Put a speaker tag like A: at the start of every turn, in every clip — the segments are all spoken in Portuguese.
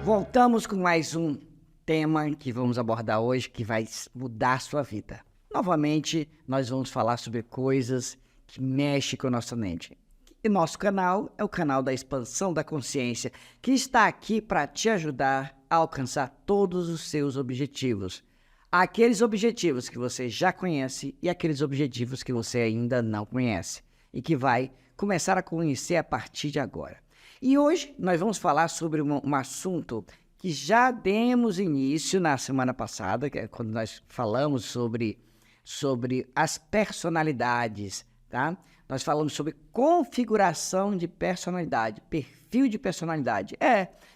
A: Voltamos com mais um tema que vamos abordar hoje, que vai mudar a sua vida. Novamente, nós vamos falar sobre coisas que mexem com a nossa mente. E nosso canal é o canal da expansão da consciência, que está aqui para te ajudar a alcançar todos os seus objetivos. Aqueles objetivos que você já conhece e aqueles objetivos que você ainda não conhece e que vai começar a conhecer a partir de agora. E hoje nós vamos falar sobre um assunto que já demos início na semana passada, que é quando nós falamos sobre as personalidades, tá? Nós falamos sobre configuração de personalidade, perfil de personalidade.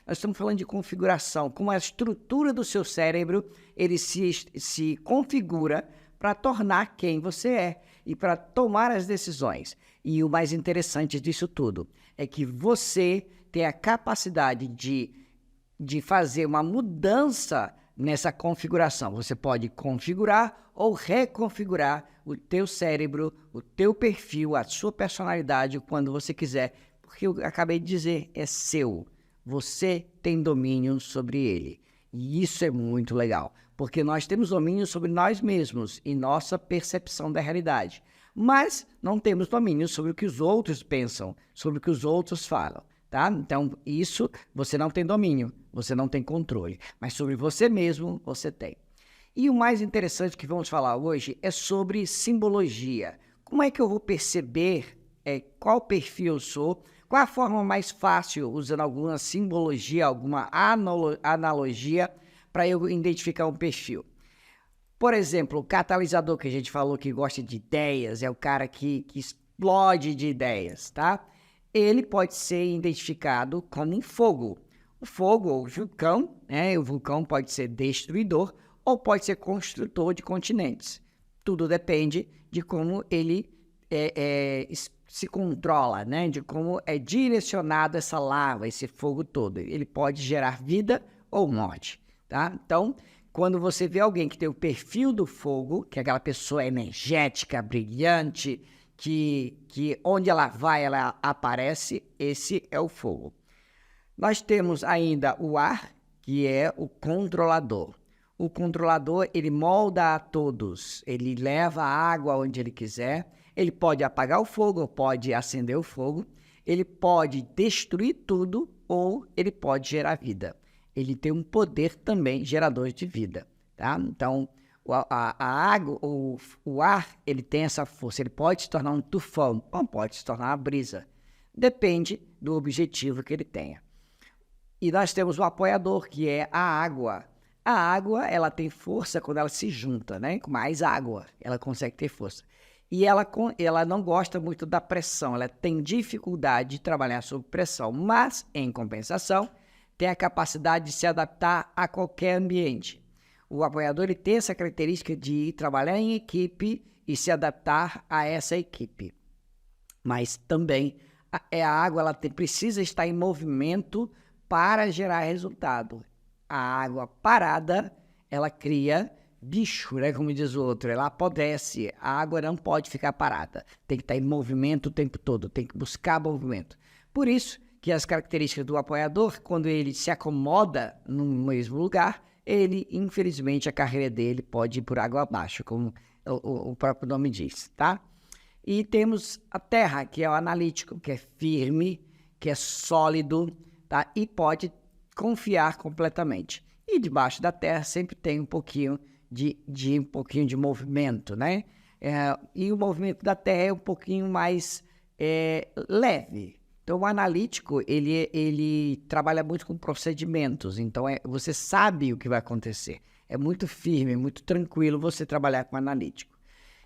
A: Nós estamos falando de configuração, como a estrutura do seu cérebro, ele se configura para tornar quem você é e para tomar as decisões. E o mais interessante disso tudo é que você tem a capacidade de fazer uma mudança nessa configuração. Você pode configurar ou reconfigurar o teu cérebro, o teu perfil, a sua personalidade quando você quiser, porque eu acabei de dizer, é seu. Você tem domínio sobre ele. E isso é muito legal, porque nós temos domínio sobre nós mesmos e nossa percepção da realidade. Mas não temos domínio sobre o que os outros pensam, sobre o que os outros falam, tá? Então, isso você não tem domínio, você não tem controle, mas sobre você mesmo você tem. E o mais interessante que vamos falar hoje é sobre simbologia. Como é que eu vou perceber qual perfil eu sou? Qual a forma mais fácil, usando alguma simbologia, alguma analogia, para eu identificar um perfil? Por exemplo, o catalisador que a gente falou que gosta de ideias, é o cara que explode de ideias, tá? Ele pode ser identificado como um fogo. O fogo, ou o vulcão, né? O vulcão pode ser destruidor ou pode ser construtor de continentes. Tudo depende de como ele se controla, né? De como é direcionado essa lava, esse fogo todo. Ele pode gerar vida ou morte, tá? Então, quando você vê alguém que tem o perfil do fogo, que é aquela pessoa energética, brilhante, que onde ela vai, ela aparece, esse é o fogo. Nós temos ainda o ar, que é o controlador. O controlador, ele molda a todos, ele leva a água onde ele quiser, ele pode apagar o fogo, pode acender o fogo, ele pode destruir tudo ou ele pode gerar vida. Ele tem um poder também gerador de vida, tá? Então, a água, o ar, ele tem essa força, ele pode se tornar um tufão, ou pode se tornar uma brisa. Depende do objetivo que ele tenha. E nós temos o apoiador, que é a água. A água, ela tem força quando ela se junta, né? Com mais água, ela consegue ter força. E ela não gosta muito da pressão, ela tem dificuldade de trabalhar sob pressão, mas, em compensação, tem a capacidade de se adaptar a qualquer ambiente. O apoiador ele tem essa característica de trabalhar em equipe e se adaptar a essa equipe. Mas também a água ela precisa estar em movimento para gerar resultado. A água parada, ela cria bicho, né? Como diz o outro, ela apodrece. A água não pode ficar parada. Tem que estar em movimento o tempo todo, tem que buscar movimento. Por isso que as características do apoiador, quando ele se acomoda no mesmo lugar, ele, infelizmente, a carreira dele pode ir por água abaixo, como o próprio nome diz, tá? E temos a terra, que é o analítico, que é firme, que é sólido, tá? E pode confiar completamente. E debaixo da terra sempre tem um pouquinho de movimento, né? E o movimento da terra é um pouquinho mais leve. Então, o analítico, ele trabalha muito com procedimentos. Então, você sabe o que vai acontecer. É muito firme, muito tranquilo você trabalhar com analítico.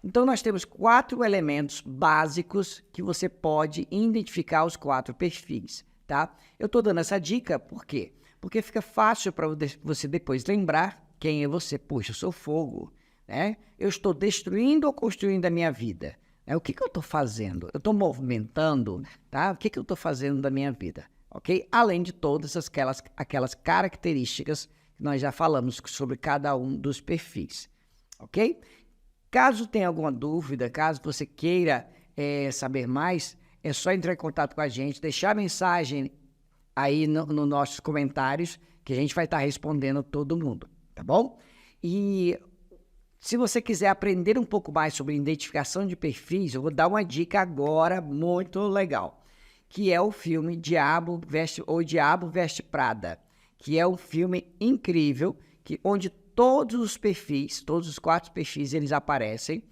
A: Então, nós temos 4 elementos básicos que você pode identificar os 4 perfis, tá? Eu estou dando essa dica, por quê? Porque fica fácil para você depois lembrar quem é você. Puxa, eu sou fogo, né? Eu estou destruindo ou construindo a minha vida? O que eu estou fazendo? Eu estou movimentando, tá? O que eu estou fazendo da minha vida, ok? Além de todas aquelas características que nós já falamos sobre cada um dos perfis, ok? Caso tenha alguma dúvida, caso você queira saber mais, é só entrar em contato com a gente, deixar mensagem aí nos nossos comentários que a gente vai estar respondendo todo mundo, tá bom? E se você quiser aprender um pouco mais sobre identificação de perfis, eu vou dar uma dica agora muito legal, que é o filme Diabo Veste Prada, que é um filme incrível, onde todos os perfis, todos os 4 perfis, eles aparecem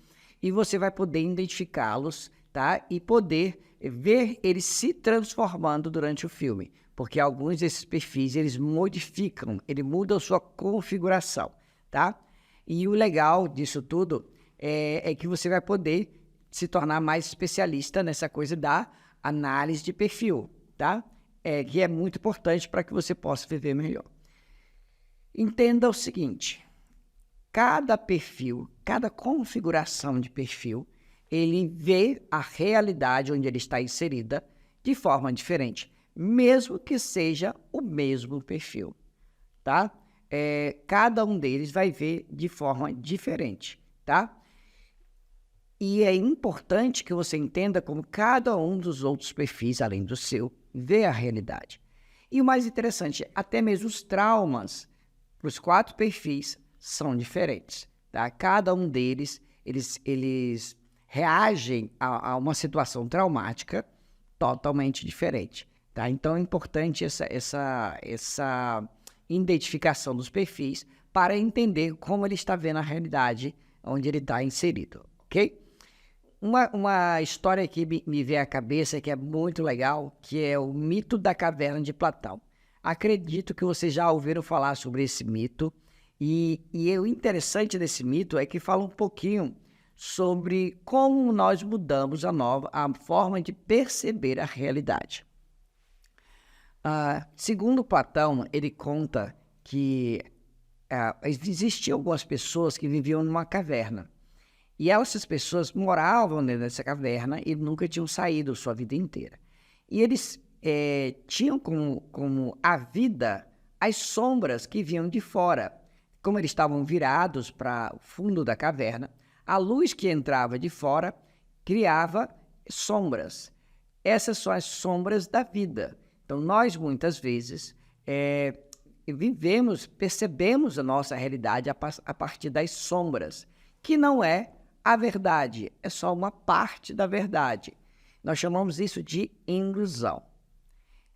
A: e você vai poder identificá-los, tá? E poder ver eles se transformando durante o filme, porque alguns desses perfis, eles mudam a sua configuração, tá? E o legal disso tudo é que você vai poder se tornar mais especialista nessa coisa da análise de perfil, tá? Que é muito importante para que você possa viver melhor. Entenda o seguinte, cada perfil, cada configuração de perfil, ele vê a realidade onde ele está inserida de forma diferente, mesmo que seja o mesmo perfil, tá? Cada um deles vai ver de forma diferente, tá? E é importante que você entenda como cada um dos outros perfis, além do seu, vê a realidade. E o mais interessante, até mesmo os traumas para os 4 perfis são diferentes, tá? Cada um deles, eles reagem a uma situação traumática totalmente diferente, tá? Então é importante essa identificação dos perfis para entender como ele está vendo a realidade onde ele está inserido, ok? Uma história que me vem à cabeça que é muito legal, que é o mito da caverna de Platão. Acredito que vocês já ouviram falar sobre esse mito, e o interessante desse mito é que fala um pouquinho sobre como nós mudamos a forma de perceber a realidade. Segundo Platão, ele conta que existiam algumas pessoas que viviam numa caverna. E essas pessoas moravam dentro dessa caverna e nunca tinham saído sua vida inteira. E eles tinham como a vida as sombras que vinham de fora. Como eles estavam virados para o fundo da caverna, a luz que entrava de fora criava sombras. Essas são as sombras da vida. Então, nós muitas vezes percebemos a nossa realidade a partir das sombras, que não é a verdade, é só uma parte da verdade. Nós chamamos isso de ilusão.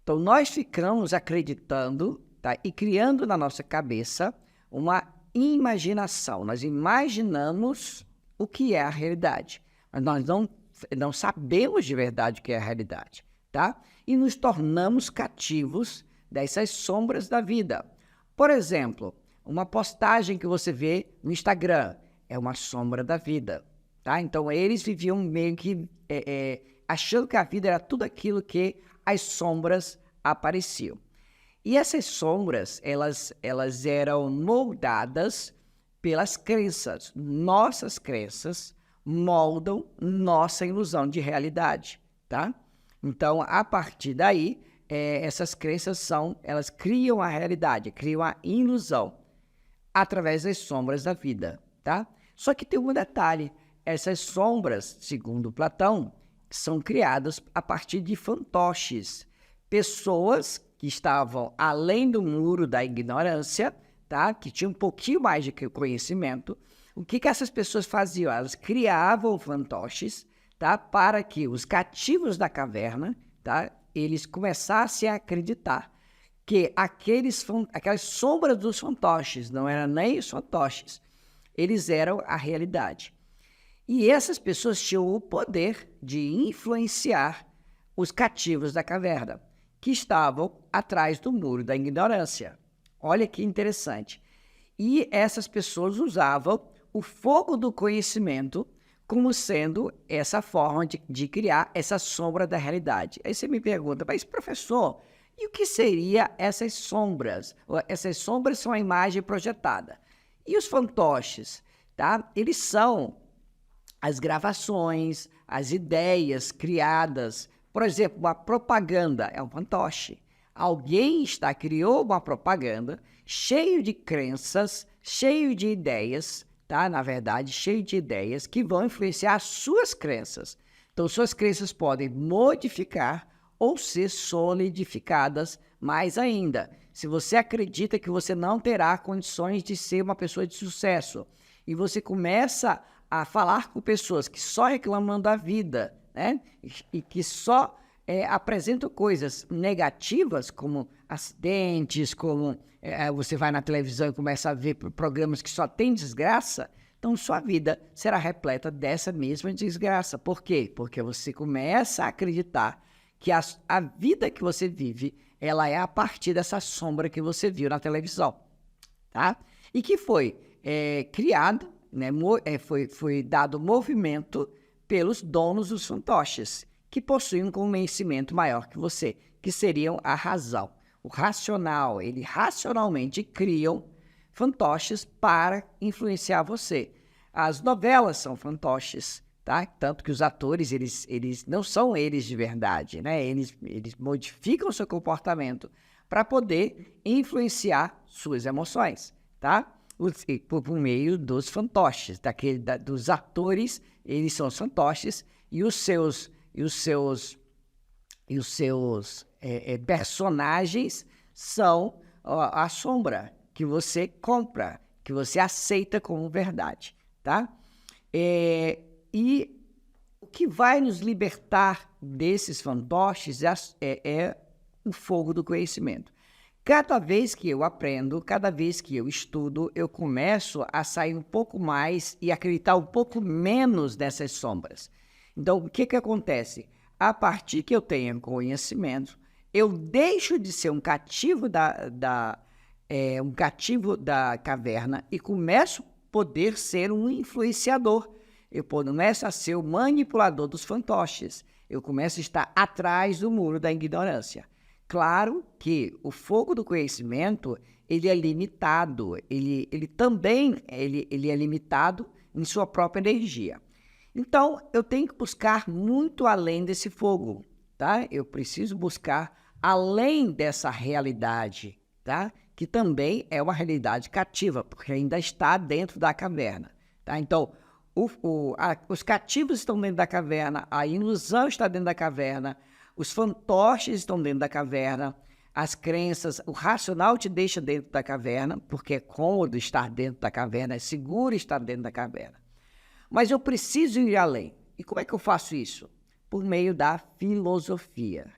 A: Então, nós ficamos acreditando, tá, e criando na nossa cabeça uma imaginação. Nós imaginamos o que é a realidade, mas nós não sabemos de verdade o que é a realidade, tá? E nos tornamos cativos dessas sombras da vida. Por exemplo, uma postagem que você vê no Instagram é uma sombra da vida, tá? Então, eles viviam meio que achando que a vida era tudo aquilo que as sombras apareciam. E essas sombras, elas eram moldadas pelas crenças. Nossas crenças moldam nossa ilusão de realidade, tá? Então, a partir daí, essas crenças elas criam a realidade, criam a ilusão através das sombras da vida, tá? Só que tem um detalhe, essas sombras, segundo Platão, são criadas a partir de fantoches, pessoas que estavam além do muro da ignorância, tá? Que tinham um pouquinho mais de conhecimento. O que essas pessoas faziam? Elas criavam fantoches, tá? Para que os cativos da caverna, tá? Eles começassem a acreditar que aquelas sombras dos fantoches não eram nem os fantoches, eles eram a realidade. E essas pessoas tinham o poder de influenciar os cativos da caverna, que estavam atrás do muro da ignorância. Olha que interessante. E essas pessoas usavam o fogo do conhecimento como sendo essa forma de criar essa sombra da realidade. Aí você me pergunta, mas professor, e o que seria essas sombras? Essas sombras são a imagem projetada. E os fantoches, tá? Eles são as gravações, as ideias criadas. Por exemplo, uma propaganda é um fantoche. Alguém criou uma propaganda cheio de crenças, cheio de ideias, tá? Na verdade, cheio de ideias que vão influenciar as suas crenças. Então, suas crenças podem modificar ou ser solidificadas mais ainda. se você acredita que você não terá condições de ser uma pessoa de sucesso, e você começa a falar com pessoas que só reclamam da vida, né? E que só apresentam coisas negativas, como acidentes, como você vai na televisão e começa a ver programas que só tem desgraça, então sua vida será repleta dessa mesma desgraça. Por quê? Porque você começa a acreditar que a vida que você vive, ela é a partir dessa sombra que você viu na televisão, tá? E que foi criado, né, foi dado movimento pelos donos dos fantoches, que possuem um conhecimento maior que você, que seriam a razão. O racional, eles racionalmente criam fantoches para influenciar você. As novelas são fantoches, tá? Tanto que os atores, eles não são eles de verdade, né? Eles modificam o seu comportamento para poder influenciar suas emoções, tá? Por meio dos fantoches, dos atores, eles são os fantoches, e os seus personagens são a sombra que você compra, que você aceita como verdade, tá? E o que vai nos libertar desses fantoches é o fogo do conhecimento. Cada vez que eu aprendo, cada vez que eu estudo, eu começo a sair um pouco mais e acreditar um pouco menos dessas sombras. Então, o que acontece? A partir que eu tenho conhecimento, eu deixo de ser um cativo da caverna e começo a poder ser um influenciador. Eu começo a ser o manipulador dos fantoches. Eu começo a estar atrás do muro da ignorância. Claro que o fogo do conhecimento, ele é limitado, ele também é limitado em sua própria energia. Então, eu tenho que buscar muito além desse fogo, tá? Eu preciso buscar além dessa realidade, tá? Que também é uma realidade cativa, porque ainda está dentro da caverna, tá? Então, os cativos estão dentro da caverna, a ilusão está dentro da caverna, os fantoches estão dentro da caverna, as crenças, o racional te deixa dentro da caverna, porque é cômodo estar dentro da caverna, é seguro estar dentro da caverna. Mas eu preciso ir além. E como é que eu faço isso? Por meio da filosofia.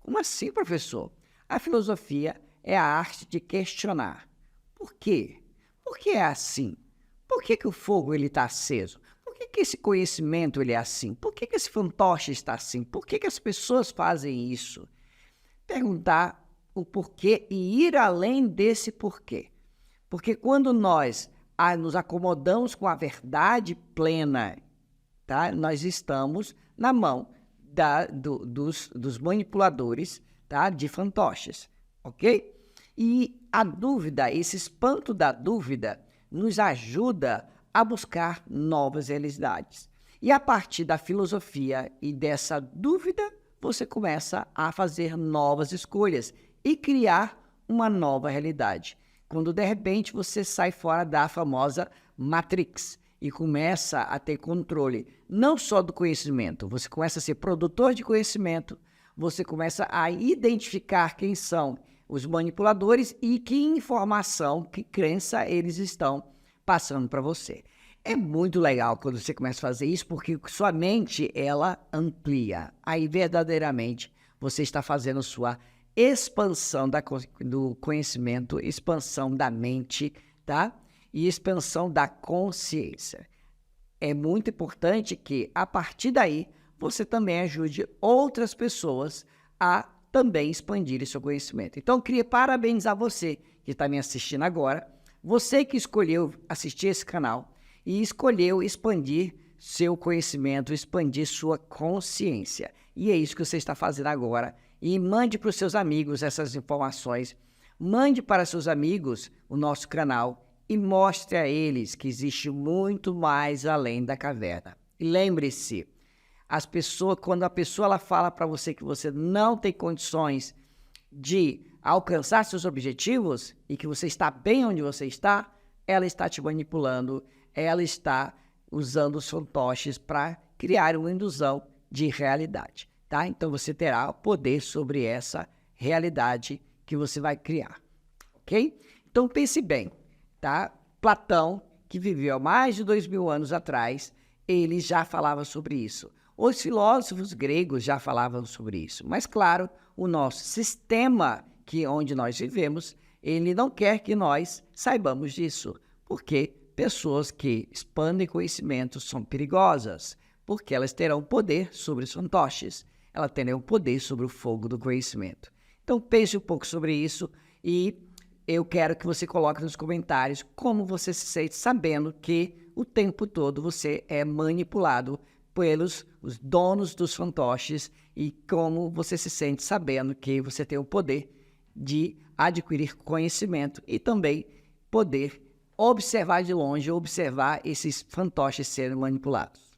A: Como assim, professor? A filosofia é a arte de questionar. Por quê? Por que é assim? Por que o fogo está aceso? Por que esse conhecimento ele é assim? Por que esse fantoche está assim? Por que as pessoas fazem isso? Perguntar o porquê e ir além desse porquê. Porque quando nós nos acomodamos com a verdade plena, tá? Nós estamos na mão dos manipuladores, tá? De fantoches, ok? E a dúvida, esse espanto da dúvida, nos ajuda a buscar novas realidades. E a partir da filosofia e dessa dúvida, você começa a fazer novas escolhas e criar uma nova realidade. Quando, de repente, você sai fora da famosa Matrix e começa a ter controle não só do conhecimento, você começa a ser produtor de conhecimento, você começa a identificar quem são os manipuladores e que informação, que crença eles estão passando para você. É muito legal quando você começa a fazer isso, porque sua mente, ela amplia. Aí, verdadeiramente, você está fazendo sua expansão do conhecimento, expansão da mente, tá? E expansão da consciência. É muito importante que, a partir daí, você também ajude outras pessoas a também expandirem seu conhecimento. Então, eu queria parabenizar você que está me assistindo agora, você que escolheu assistir esse canal e escolheu expandir seu conhecimento, expandir sua consciência. E é isso que você está fazendo agora. E mande para os seus amigos essas informações. Mande para seus amigos o nosso canal e mostre a eles que existe muito mais além da caverna. E lembre-se, quando a pessoa ela fala para você que você não tem condições de alcançar seus objetivos e que você está bem onde você está, ela está te manipulando, ela está usando os fantoches para criar uma ilusão de realidade, tá? Então você terá poder sobre essa realidade que você vai criar. ok? Então pense bem, tá? Platão, que viveu há mais de 2000 anos atrás, ele já falava sobre isso. Os filósofos gregos já falavam sobre isso. Mas, claro, o nosso sistema, onde nós vivemos, ele não quer que nós saibamos disso, porque pessoas que expandem conhecimento são perigosas, porque elas terão poder sobre os fantoches, elas terão poder sobre o fogo do conhecimento. Então pense um pouco sobre isso e eu quero que você coloque nos comentários como você se sente sabendo que o tempo todo você é manipulado pelos os donos dos fantoches e como você se sente sabendo que você tem o poder de adquirir conhecimento e também poder observar de longe, observar esses fantoches serem manipulados.